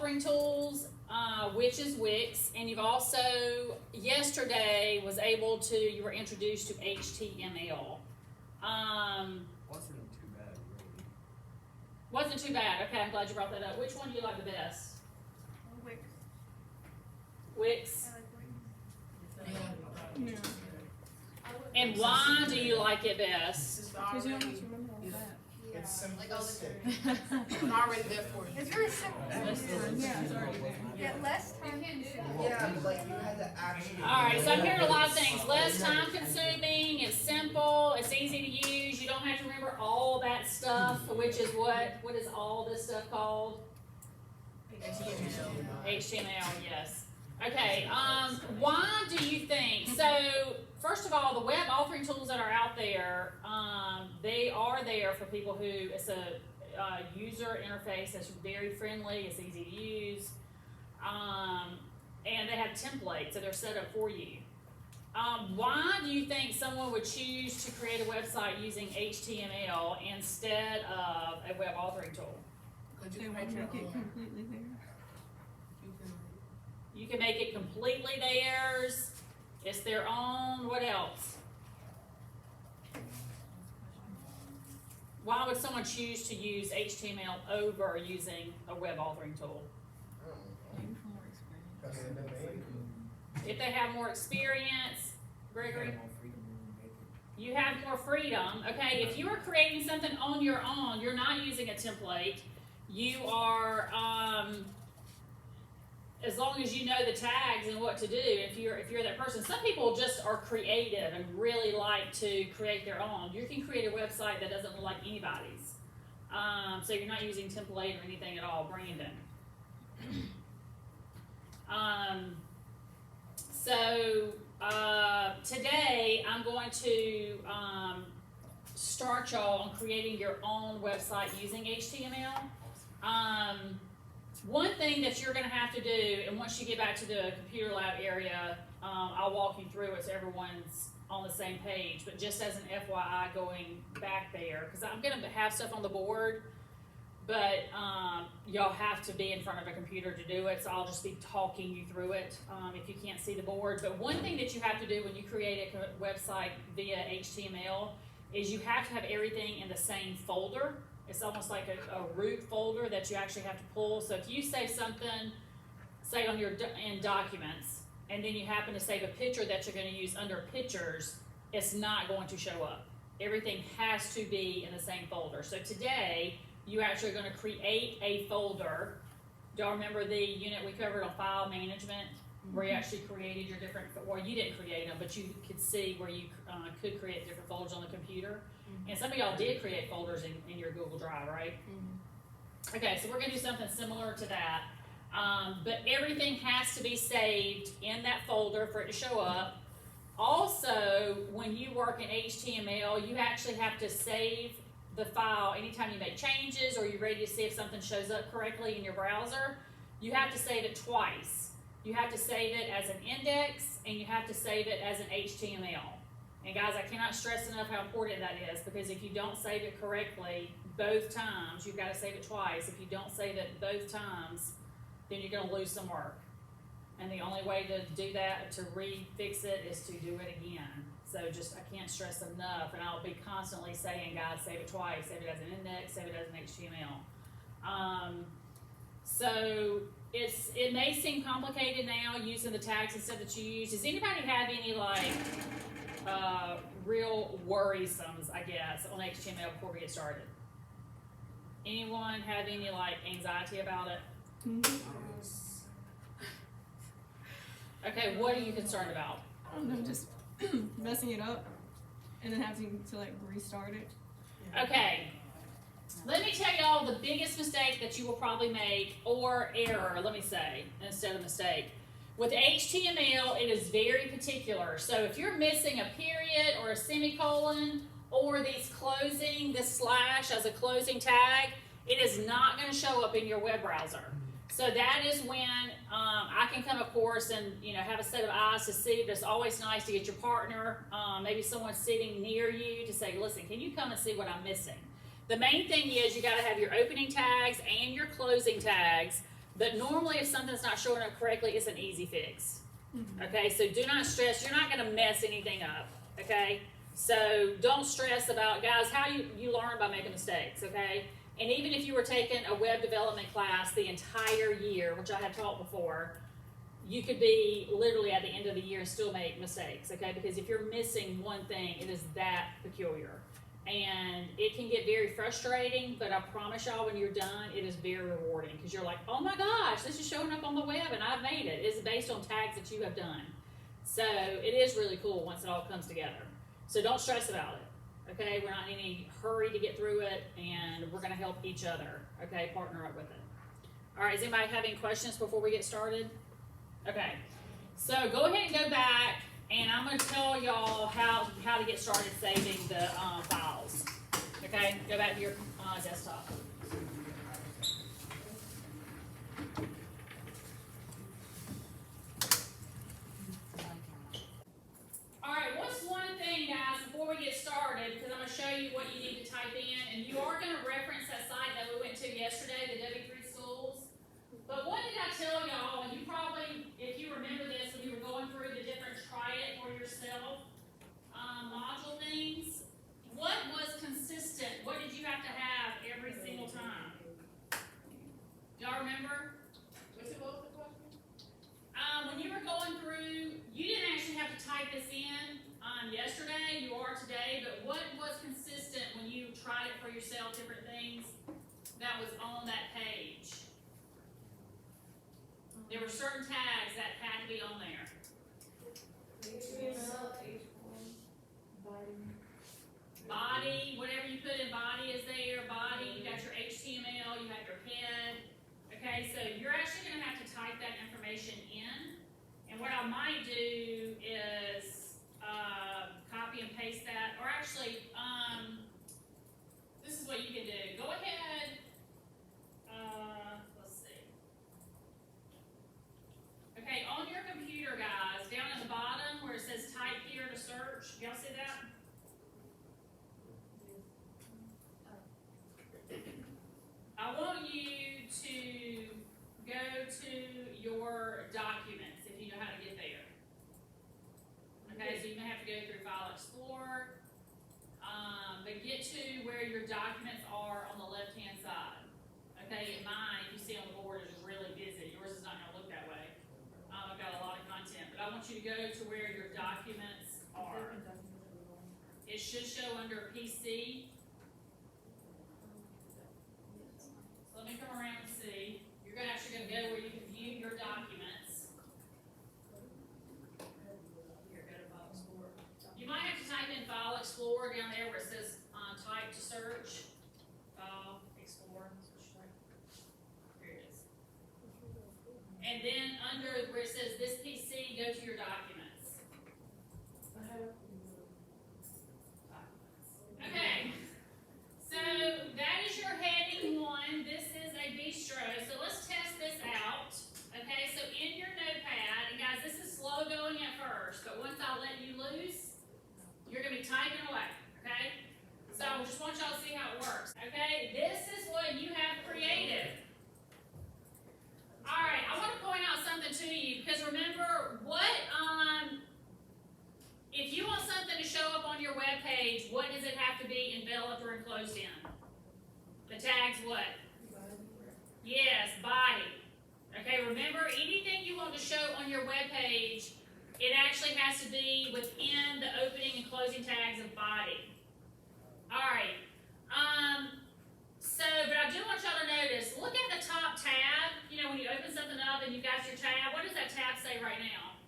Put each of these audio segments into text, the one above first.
authoring tools, which is Wix, and you've also, yesterday, you were introduced to HTML. Wasn't too bad, really. Wasn't too bad. Okay, I'm glad you brought that up. Which one do you like the best? Wix. Wix. I like Wix. Yeah. And why do you like it best? Because you don't have to remember all that. It's Like all the simplistic. It's already there for you. It's very simple. Yeah, it's already there. Yeah, less time consuming. Yeah, but like you had to actually. Alright, so I'm hearing a lot of things. Less time consuming, it's simple, it's easy to use, you don't have to remember all that stuff, which is what is all this stuff called? HTML, yes. Okay, why do you think, so, first of all, the web authoring tools that are out there, they are there for people who, it's a user interface that's very friendly, it's easy to use, and they have templates, so they're set up for you. Why do you think someone would choose to create a website using HTML instead of a web authoring tool? They want to make it completely there. You can make it completely theirs, it's their own, what else? Why would someone choose to use HTML over using a web authoring tool? Maybe for more experience. That's the domain. If they have more experience, Gregory, you have more freedom. Okay, if you are creating something on your own, you're not using a template, you are, as long as you know the tags and what to do, if you're that person. Some people just are creative and really like to create their own. You can create a website that doesn't look like anybody's. So you're not using template or anything at all, Brandon. Today I'm going to start y'all on creating your own website using HTML. One thing that you're going to have to do, and once you get back to the computer lab area, I'll walk you through it so everyone's on the same page, but just as an FYI going back there, because I'm going to have stuff on the board, but y'all have to be in front of a computer to do it, so I'll just be talking you through it if you can't see the board. But one thing that you have to do when you create a website via HTML is you have to have everything in the same folder. It's almost like a root folder that you actually have to pull. So if you save something, say on in documents, and then you happen to save a picture that you're going to use under pictures, it's not going to show up. Everything has to be in the same folder. So today, you actually are going to create a folder. Do y'all remember the unit we covered on file management, where you actually created your different, well, you didn't create them, but you could see where you could create different folders on the computer. And some of y'all did create folders in your Google Drive, right? Okay, so we're going to do something similar to that. But everything has to be saved in that folder for it to show up. Also, when you work in HTML, you actually have to save the file anytime you make changes or you're ready to see if something shows up correctly in your browser. You have to save it twice. You have to save it as an index and you have to save it as an HTML. And guys, I cannot stress enough how important that is, because if you don't save it correctly both times, you've got to save it twice. If you don't save it both times, then you're going to lose some work. And the only way to do that, to refix it, is to do it again. So just, I can't stress enough, and I'll be constantly saying, guys, save it twice, save it as an index, save it as an HTML. So it may seem complicated now using the tags and stuff that you use. Does anybody have any real worrisomes, I guess, on HTML before we get started? Anyone have any anxiety about it? Okay, what are you concerned about? I don't know, just messing it up and then having to restart it. Okay, let me tell y'all the biggest mistake that you will probably make, or error, let me say, instead of mistake. With HTML, it is very particular. So if you're missing a period or a semicolon or this slash as a closing tag, it is not going to show up in your web browser. So that is when I can come, of course, and have a set of eyes to see. But it's always nice to get your partner, maybe someone sitting near you, to say, listen, can you come and see what I'm missing? The main thing is you got to have your opening tags and your closing tags But normally if something's not showing up correctly, it's an easy fix. Okay, so do not stress, you're not gonna mess anything up, okay? So don't stress about, guys, how you learn by making mistakes, okay? And even if you were taking a web development class the entire year, which I have taught before, you could be literally at the end of the year and still make mistakes, okay? Because if you're missing one thing, it is that peculiar. And it can get very frustrating, but I promise y'all when you're done, it is very rewarding because you're like, oh my gosh, this is showing up on the web and I've made it. It's based on tags that you have done. So it is really cool once it all comes together. So don't stress about it, okay? We're not in any hurry to get through it, and we're gonna help each other, okay? Partner up with it. All right, does anybody have any questions before we get started? Okay, so go ahead and go back, and I'm gonna tell y'all how to get started saving the files. Okay, go back to your desktop. All right, what's one thing, guys, before we get started, because I'm gonna show you what you need to type in, and you are gonna reference that site that we went to yesterday, the W3 Schools. But what did I tell y'all, and you probably, if you remember this, when you were going through the different try it for yourself module things, what was consistent? What did you have to have every single time? Y'all remember? What was the question? When you were going through, you didn't actually have to type this in yesterday, you are today, but what was consistent when you tried it for yourself, different things that was on that page? There were certain tags that had to be on there. Body, whatever you put in body is there. Body, you got your HTML, you have your head. Okay, so you're actually going to have to type that information in. And what I might do is copy and paste that. Or actually, this is what you can do. Go ahead. Let's see. Okay, on your computer, guys, down at the bottom where it says type here to search, y'all see that? I want you to go to your documents if you know how to get there. Okay, so you may have to go through File Explorer, but get to where your documents are on the left-hand side. Okay, and mine, if you see on the board, is really busy. Yours is not going to look that way. I've got a lot of content, but I want you to go to where your documents are. It should show under PC. So let me come around and see. You're actually going to go where you can view your documents. Here, go to File Explorer. You might have to type in File Explorer down there where it says type to search. File Explorer. Here it is. And then under where it says this PC, go to your documents. Okay. So that is your heading 1. This is a bistro. So let's test this out. Okay, so in your notepad, and guys, this is slow going at first, but once I let you loose, you're going to be typing away. Okay? So I just want y'all to see how it works. Okay, this is what you have created. All right, I want to point out something to you because remember what if you want something to show up on your web page, what does it have to be enveloped or enclosed in? The tag's what? Yes, body. Okay, remember anything you want to show on your web page, it actually has to be within the opening and closing tags of body. All right. But I do want y'all to notice, look at the top tab. You know, when you open something up and you've got your tab, what does that tab say right now?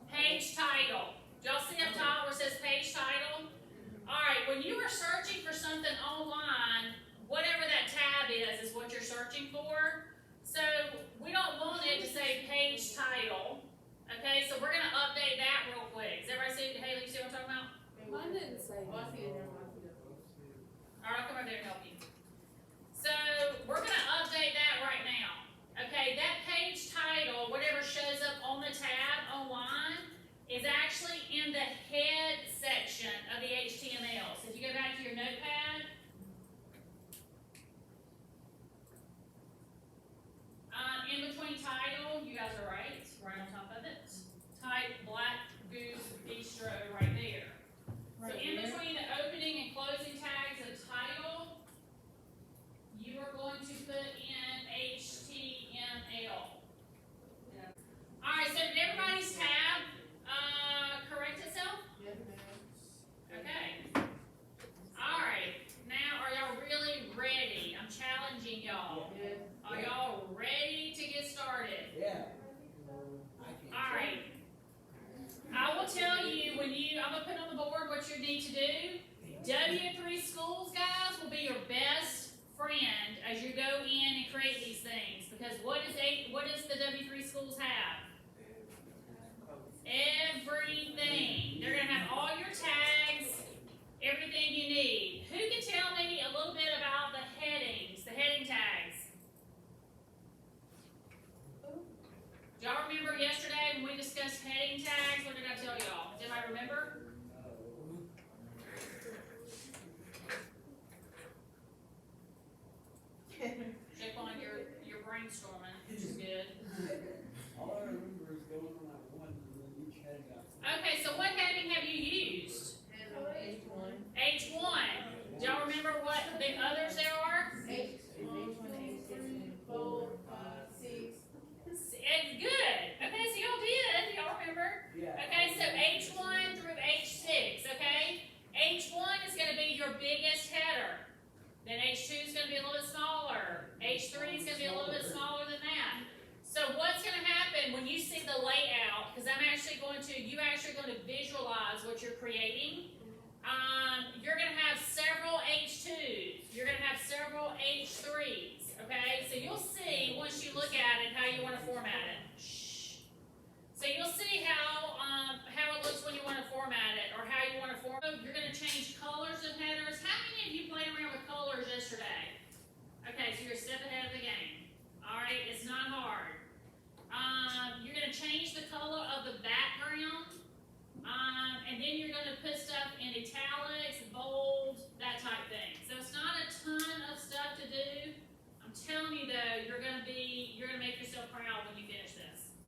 Page title. Do y'all see up top where it says page title? All right, when you are searching for something online, whatever that tab is what you're searching for. So we don't want it to say page title. Okay, so we're going to update that real quick. Does everybody see? Haley, you see what I'm talking about? Mine didn't say. Well, I see it now. y'all? Yes. Are y'all ready to get started? Yeah. Alright. I will tell you I'm gonna put on the board what you need to do. W3 Schools, guys, will be your best friend as you go in and create these things. Because what does the W3 Schools have? Everything. They're gonna have all your tags, everything you need. Who can tell me a little bit about the headings, the heading tags? Do y'all remember yesterday when we discussed heading tags? What did I tell y'all? Does anybody remember? Check on your brainstorming, which is good. All I remember is going on that one and then each heading got. Okay, so what heading have you used? H1. H1. Do y'all remember what the others there are? H1, H2, 4, 5, 6. It's good. Okay, so y'all did. Y'all remember? Yeah. Okay, so H1 through H6, okay? H1 is going to be your biggest header. Then H2 is going to be a little bit smaller. H3 is going to be a little bit smaller than that. So what's going to happen when you see the layout, because you're actually going to visualize what you're creating. You're going to have several H2s. You're going to have several H3s, okay? So you'll see, once you look at it, how you want to format it. Shh. So you'll see how it looks when you want to format it, or how you want to format it. You're going to change colors of headers. How many of you played around with colors yesterday? Okay, so you're a step ahead of the game.